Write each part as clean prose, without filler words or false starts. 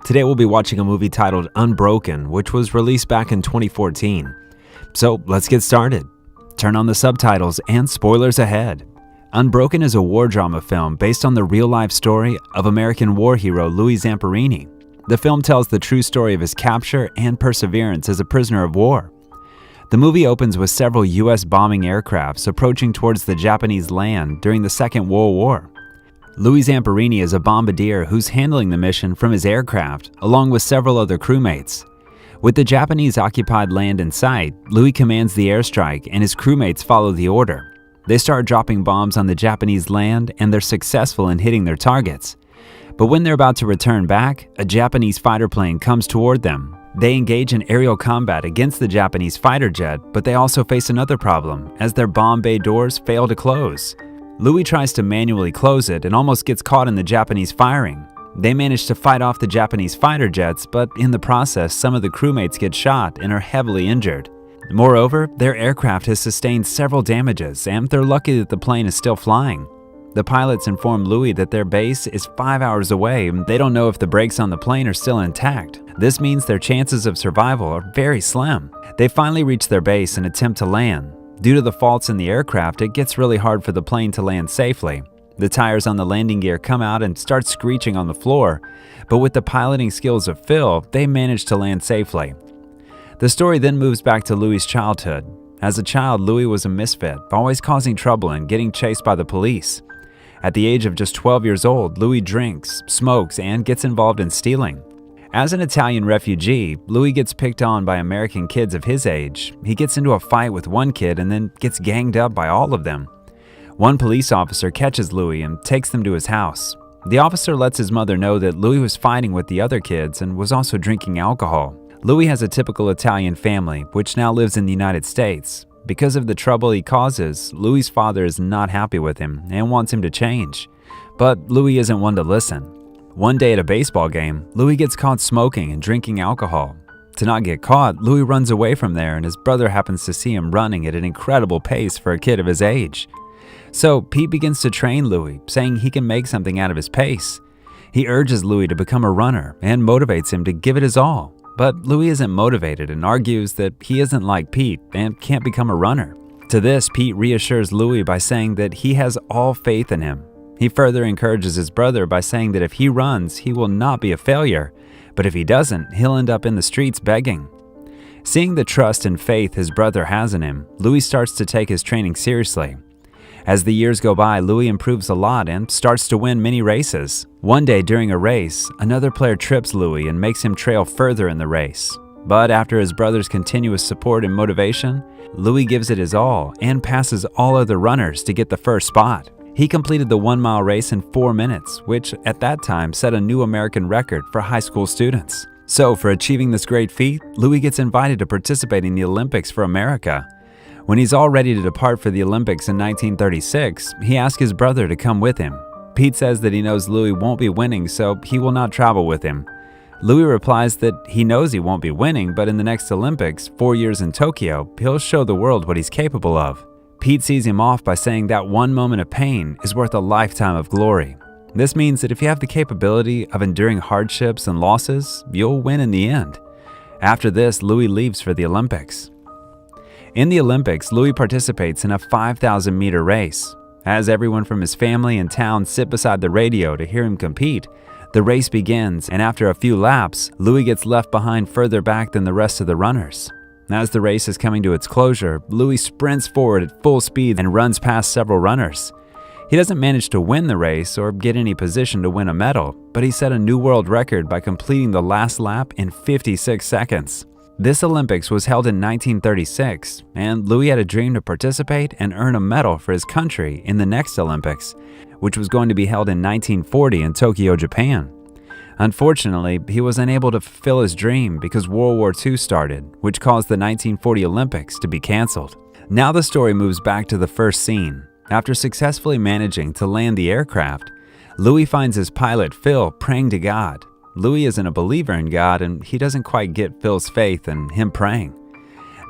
Today we'll be watching a movie titled Unbroken, which was released back in 2014. So let's get started. Turn on the subtitles and spoilers ahead. Unbroken is a war drama film based on the real-life story of American war hero Louis Zamperini. The film tells the true story of his capture and perseverance as a prisoner of war. The movie opens with several U.S. bombing aircrafts approaching towards the Japanese land during the Second World War. Louis Zamperini is a bombardier who's handling the mission from his aircraft, along with several other crewmates. With the Japanese-occupied land in sight, Louis commands the airstrike and his crewmates follow the order. They start dropping bombs on the Japanese land and they're successful in hitting their targets. But when they're about to return back, a Japanese fighter plane comes toward them. They engage in aerial combat against the Japanese fighter jet, but they also face another problem, as their bomb bay doors fail to close. Louis tries to manually close it and almost gets caught in the Japanese firing. They manage to fight off the Japanese fighter jets, but in the process, some of the crewmates get shot and are heavily injured. Moreover, their aircraft has sustained several damages, and they're lucky that the plane is still flying. The pilots inform Louis that their base is 5 hours away and they don't know if the brakes on the plane are still intact. This means their chances of survival are very slim. They finally reach their base and attempt to land. Due to the faults in the aircraft, it gets really hard for the plane to land safely. The tires on the landing gear come out and start screeching on the floor, but with the piloting skills of Phil, they manage to land safely. The story then moves back to Louis' childhood. As a child, Louis was a misfit, always causing trouble and getting chased by the police. At the age of just 12 years old, Louis drinks, smokes, and gets involved in stealing. As an Italian refugee, Louis gets picked on by American kids of his age. He gets into a fight with one kid and then gets ganged up by all of them. One police officer catches Louis and takes them to his house. The officer lets his mother know that Louis was fighting with the other kids and was also drinking alcohol. Louis has a typical Italian family, which now lives in the United States. Because of the trouble he causes, Louis' father is not happy with him and wants him to change. But Louis isn't one to listen. One day at a baseball game, Louis gets caught smoking and drinking alcohol. To not get caught, Louis runs away from there and his brother happens to see him running at an incredible pace for a kid of his age. So Pete begins to train Louis, saying he can make something out of his pace. He urges Louis to become a runner and motivates him to give it his all. But Louis isn't motivated and argues that he isn't like Pete and can't become a runner. To this, Pete reassures Louis by saying that he has all faith in him. He further encourages his brother by saying that if he runs, he will not be a failure, but if he doesn't, he'll end up in the streets begging. Seeing the trust and faith his brother has in him, Louis starts to take his training seriously. As the years go by, Louis improves a lot and starts to win many races. One day during a race, another player trips Louis and makes him trail further in the race. But after his brother's continuous support and motivation, Louis gives it his all and passes all other runners to get the first spot. He completed the 1-mile race in 4 minutes, which at that time set a new American record for high school students. So for achieving this great feat, Louis gets invited to participate in the Olympics for America. When he's all ready to depart for the Olympics in 1936, he asks his brother to come with him. Pete says that he knows Louis won't be winning, so he will not travel with him. Louis replies that he knows he won't be winning, but in the next Olympics, 4 years in Tokyo, he'll show the world what he's capable of. Pete sees him off by saying that one moment of pain is worth a lifetime of glory. This means that if you have the capability of enduring hardships and losses, you'll win in the end. After this, Louis leaves for the Olympics. In the Olympics, Louis participates in a 5,000-meter race. As everyone from his family and town sit beside the radio to hear him compete, the race begins, and after a few laps, Louis gets left behind further back than the rest of the runners. As the race is coming to its closure, Louis sprints forward at full speed and runs past several runners. He doesn't manage to win the race or get any position to win a medal, but he set a new world record by completing the last lap in 56 seconds. This Olympics was held in 1936, and Louis had a dream to participate and earn a medal for his country in the next Olympics, which was going to be held in 1940 in Tokyo, Japan. Unfortunately, he was unable to fulfill his dream because World War II started, which caused the 1940 Olympics to be canceled. Now the story moves back to the first scene. After successfully managing to land the aircraft, Louis finds his pilot, Phil, praying to God. Louis isn't a believer in God, and he doesn't quite get Phil's faith and him praying.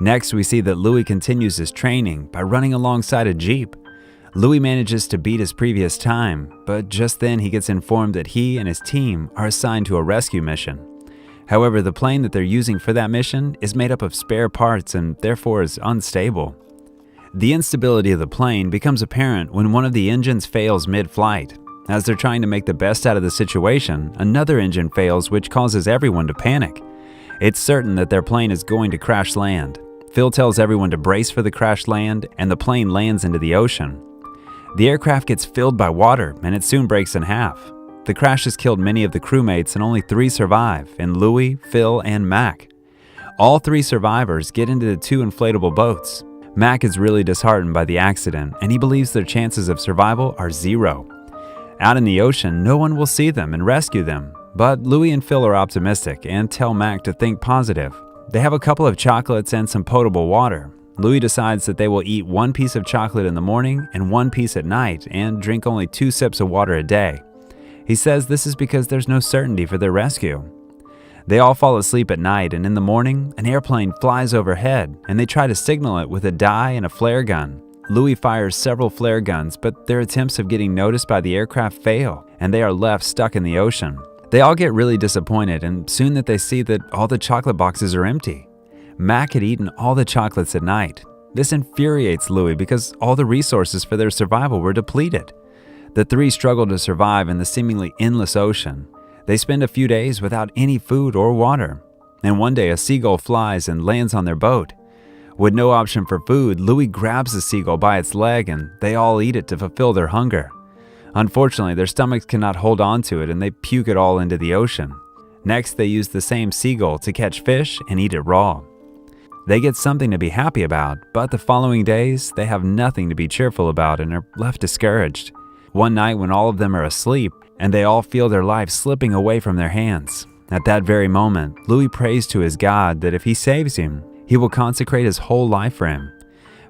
Next, we see that Louis continues his training by running alongside a Jeep. Louis manages to beat his previous time, but just then he gets informed that he and his team are assigned to a rescue mission. However, the plane that they're using for that mission is made up of spare parts and therefore is unstable. The instability of the plane becomes apparent when one of the engines fails mid-flight. As they're trying to make the best out of the situation, another engine fails, which causes everyone to panic. It's certain that their plane is going to crash land. Phil tells everyone to brace for the crash land, and the plane lands into the ocean. The aircraft gets filled by water, and it soon breaks in half. The crash has killed many of the crewmates, and only 3 survive, in Louis, Phil, and Mac. All 3 survivors get into the 2 inflatable boats. Mac is really disheartened by the accident, and he believes their chances of survival are 0. Out in the ocean, no one will see them and rescue them, but Louis and Phil are optimistic and tell Mac to think positive. They have a couple of chocolates and some potable water. Louis decides that they will eat 1 piece of chocolate in the morning and 1 piece at night and drink only 2 sips of water a day. He says this is because there's no certainty for their rescue. They all fall asleep at night, and in the morning, an airplane flies overhead and they try to signal it with a dye and a flare gun. Louis fires several flare guns, but their attempts of getting noticed by the aircraft fail, and they are left stuck in the ocean. They all get really disappointed, and soon that they see that all the chocolate boxes are empty. Mac had eaten all the chocolates at night. This infuriates Louis because all the resources for their survival were depleted. The 3 struggle to survive in the seemingly endless ocean. They spend a few days without any food or water, and one day a seagull flies and lands on their boat. With no option for food, Louis grabs the seagull by its leg and they all eat it to fulfill their hunger. Unfortunately, their stomachs cannot hold on to it and they puke it all into the ocean. Next, they use the same seagull to catch fish and eat it raw. They get something to be happy about, but the following days, they have nothing to be cheerful about and are left discouraged. One night when all of them are asleep and they all feel their lives slipping away from their hands. At that very moment, Louis prays to his God that if he saves him, he will consecrate his whole life for him.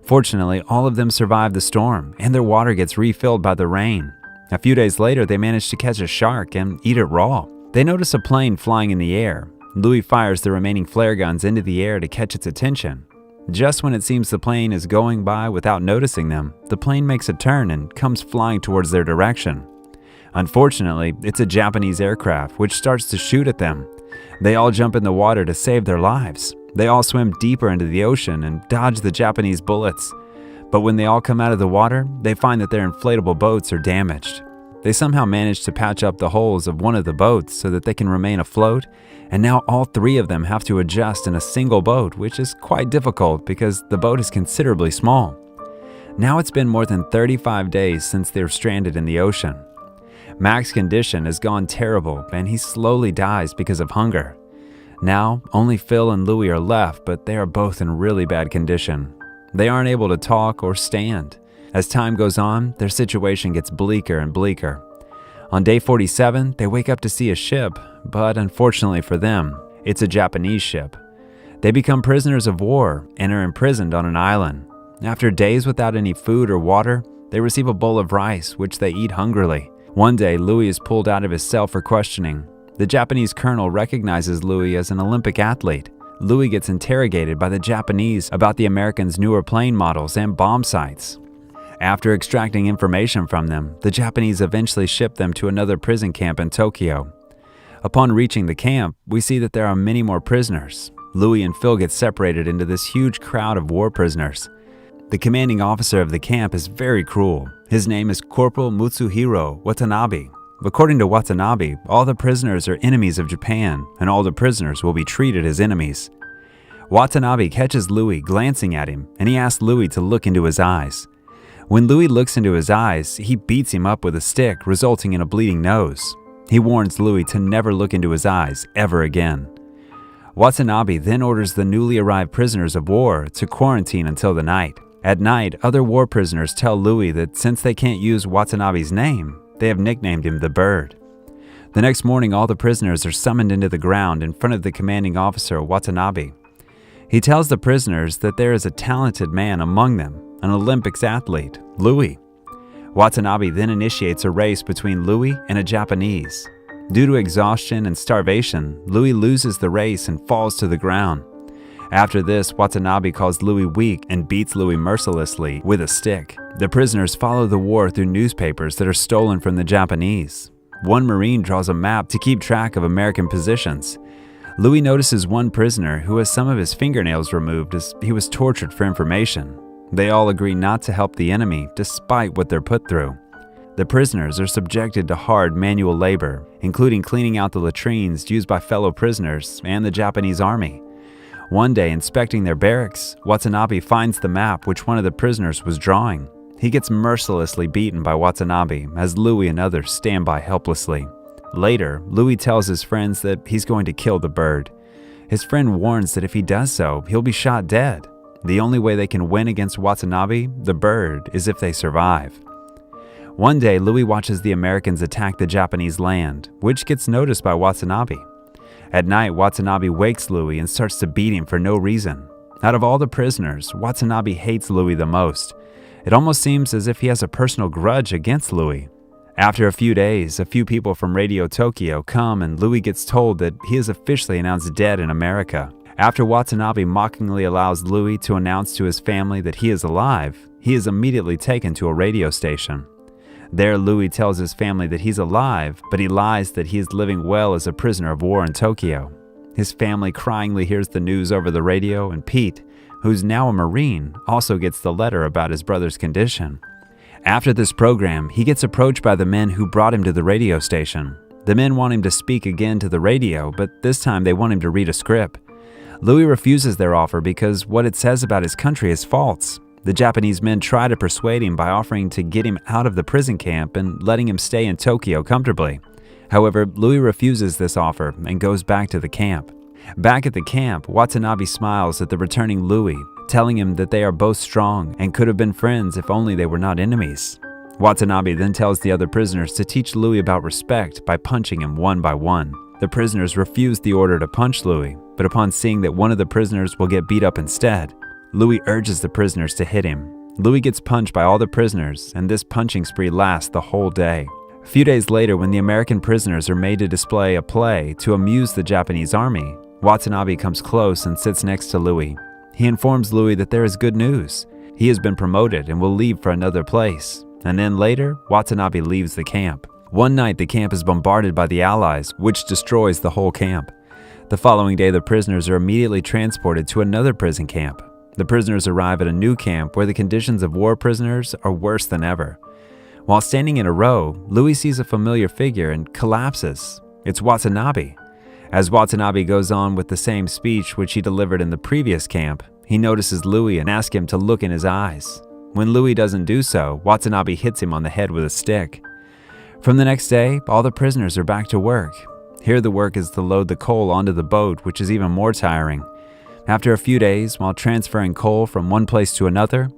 Fortunately, all of them survive the storm, and their water gets refilled by the rain. A few days later, they manage to catch a shark and eat it raw. They notice a plane flying in the air. Louis fires the remaining flare guns into the air to catch its attention. Just when it seems the plane is going by without noticing them, the plane makes a turn and comes flying towards their direction. Unfortunately, it's a Japanese aircraft which starts to shoot at them. They all jump in the water to save their lives. They all swim deeper into the ocean and dodge the Japanese bullets. But when they all come out of the water, they find that their inflatable boats are damaged. They somehow manage to patch up the holes of one of the boats so that they can remain afloat, and now all 3 of them have to adjust in a single boat, which is quite difficult because the boat is considerably small. Now it's been more than 35 days since they're stranded in the ocean. Mac's condition has gone terrible and he slowly dies because of hunger. Now, only Phil and Louis are left, but they are both in really bad condition. They aren't able to talk or stand. As time goes on, their situation gets bleaker and bleaker. On day 47, they wake up to see a ship, but unfortunately for them, it's a Japanese ship. They become prisoners of war and are imprisoned on an island. After days without any food or water, they receive a bowl of rice, which they eat hungrily. One day, Louis is pulled out of his cell for questioning. The Japanese colonel recognizes Louis as an Olympic athlete. Louis gets interrogated by the Japanese about the Americans' newer plane models and bomb sites. After extracting information from them, the Japanese eventually ship them to another prison camp in Tokyo. Upon reaching the camp, we see that there are many more prisoners. Louis and Phil get separated into this huge crowd of war prisoners. The commanding officer of the camp is very cruel. His name is Corporal Mutsuhiro Watanabe. According to Watanabe, all the prisoners are enemies of Japan, and all the prisoners will be treated as enemies. Watanabe catches Louis glancing at him, and he asks Louis to look into his eyes. When Louis looks into his eyes, he beats him up with a stick, resulting in a bleeding nose. He warns Louis to never look into his eyes ever again. Watanabe then orders the newly arrived prisoners of war to quarantine until the night. At night, other war prisoners tell Louis that since they can't use Watanabe's name, they have nicknamed him the Bird. The next morning, all the prisoners are summoned into the ground in front of the commanding officer, Watanabe. He tells the prisoners that there is a talented man among them, an Olympics athlete, Louis. Watanabe then initiates a race between Louis and a Japanese. Due to exhaustion and starvation, Louis loses the race and falls to the ground. After this, Watanabe calls Louis weak and beats Louis mercilessly with a stick. The prisoners follow the war through newspapers that are stolen from the Japanese. One Marine draws a map to keep track of American positions. Louis notices one prisoner who has some of his fingernails removed as he was tortured for information. They all agree not to help the enemy despite what they're put through. The prisoners are subjected to hard manual labor, including cleaning out the latrines used by fellow prisoners and the Japanese army. One day, inspecting their barracks, Watanabe finds the map which one of the prisoners was drawing. He gets mercilessly beaten by Watanabe as Louis and others stand by helplessly. Later, Louis tells his friends that he's going to kill the bird. His friend warns that if he does so, he'll be shot dead. The only way they can win against Watanabe, the bird, is if they survive. One day, Louis watches the Americans attack the Japanese land, which gets noticed by Watanabe. At night, Watanabe wakes Louis and starts to beat him for no reason. Out of all the prisoners, Watanabe hates Louis the most. It almost seems as if he has a personal grudge against Louis. After a few days, a few people from Radio Tokyo come and Louis gets told that he is officially announced dead in America. After Watanabe mockingly allows Louis to announce to his family that he is alive, he is immediately taken to a radio station. There, Louis tells his family that he's alive, but he lies that he is living well as a prisoner of war in Tokyo. His family cryingly hears the news over the radio, and Pete, who's now a Marine, also gets the letter about his brother's condition. After this program, he gets approached by the men who brought him to the radio station. The men want him to speak again to the radio, but this time they want him to read a script. Louis refuses their offer because what it says about his country is false. The Japanese men try to persuade him by offering to get him out of the prison camp and letting him stay in Tokyo comfortably. However, Louis refuses this offer and goes back to the camp. Back at the camp, Watanabe smiles at the returning Louis, telling him that they are both strong and could have been friends if only they were not enemies. Watanabe then tells the other prisoners to teach Louis about respect by punching him one by one. The prisoners refuse the order to punch Louis, but upon seeing that one of the prisoners will get beat up instead, Louis urges the prisoners to hit him. Louis gets punched by all the prisoners, and this punching spree lasts the whole day. A few days later, when the American prisoners are made to display a play to amuse the Japanese army, Watanabe comes close and sits next to Louis. He informs Louis that there is good news. He has been promoted and will leave for another place. And then later, Watanabe leaves the camp. One night, the camp is bombarded by the Allies, which destroys the whole camp. The following day, the prisoners are immediately transported to another prison camp. The prisoners arrive at a new camp where the conditions of war prisoners are worse than ever. While standing in a row, Louis sees a familiar figure and collapses. It's Watanabe. As Watanabe goes on with the same speech which he delivered in the previous camp, he notices Louis and asks him to look in his eyes. When Louis doesn't do so, Watanabe hits him on the head with a stick. From the next day, all the prisoners are back to work. Here the work is to load the coal onto the boat, which is even more tiring. After a few days, while transferring coal from one place to another,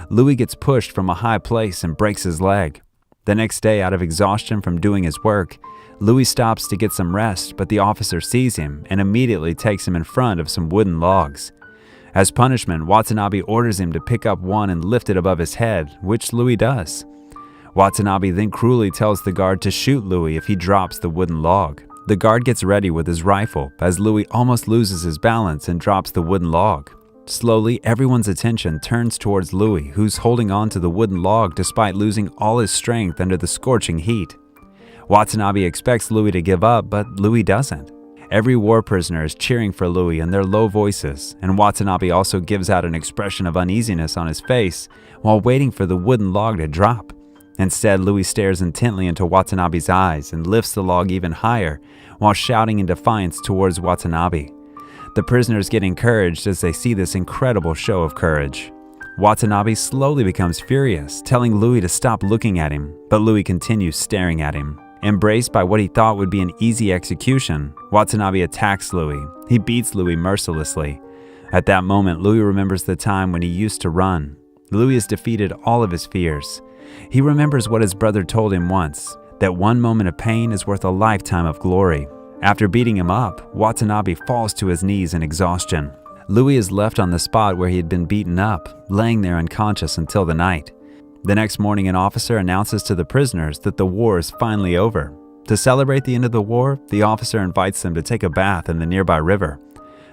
Louis gets pushed from a high place and breaks his leg. The next day, out of exhaustion from doing his work, Louis stops to get some rest, but the officer sees him and immediately takes him in front of some wooden logs. As punishment, Watanabe orders him to pick up one and lift it above his head, which Louis does. Watanabe then cruelly tells the guard to shoot Louis if he drops the wooden log. The guard gets ready with his rifle as Louis almost loses his balance and drops the wooden log. Slowly, everyone's attention turns towards Louis, who's holding on to the wooden log despite losing all his strength under the scorching heat. Watanabe expects Louis to give up, but Louis doesn't. Every war prisoner is cheering for Louis in their low voices, and Watanabe also gives out an expression of uneasiness on his face while waiting for the wooden log to drop. Instead, Louis stares intently into Watanabe's eyes and lifts the log even higher while shouting in defiance towards Watanabe. The prisoners get encouraged as they see this incredible show of courage. Watanabe slowly becomes furious, telling Louis to stop looking at him, but Louis continues staring at him. Embraced by what he thought would be an easy execution, Watanabe attacks Louis. He beats Louis mercilessly. At that moment, Louis remembers the time when he used to run. Louis has defeated all of his fears. He remembers what his brother told him once, that one moment of pain is worth a lifetime of glory. After beating him up, Watanabe falls to his knees in exhaustion. Louis is left on the spot where he had been beaten up, laying there unconscious until the night. The next morning, an officer announces to the prisoners that the war is finally over. To celebrate the end of the war, the officer invites them to take a bath in the nearby river.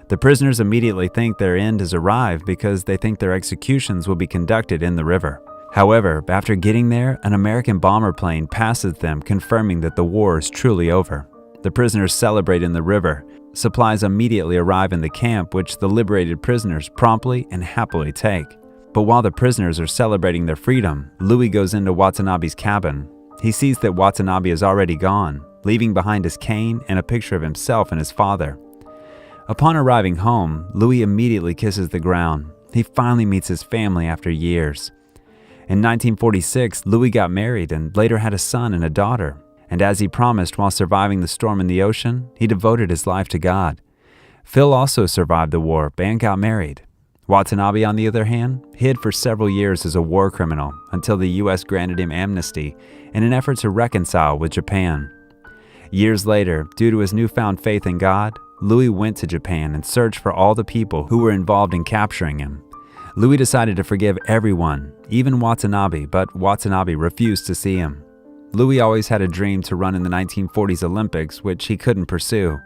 The prisoners immediately think their end has arrived because they think their executions will be conducted in the river. However, after getting there, an American bomber plane passes them, confirming that the war is truly over. The prisoners celebrate in the river. Supplies immediately arrive in the camp, which the liberated prisoners promptly and happily take. But while the prisoners are celebrating their freedom, Louis goes into Watanabe's cabin. He sees that Watanabe is already gone, leaving behind his cane and a picture of himself and his father. Upon arriving home, Louis immediately kisses the ground. He finally meets his family after years. In 1946, Louis got married and later had a son and a daughter. And as he promised while surviving the storm in the ocean, he devoted his life to God. Phil also survived the war and got married. Watanabe, on the other hand, hid for several years as a war criminal until the U.S. granted him amnesty in an effort to reconcile with Japan. Years later, due to his newfound faith in God, Louis went to Japan and searched for all the people who were involved in capturing him. Louis decided to forgive everyone, even Watanabe, but Watanabe refused to see him. Louis always had a dream to run in the 1940s Olympics, which he couldn't pursue.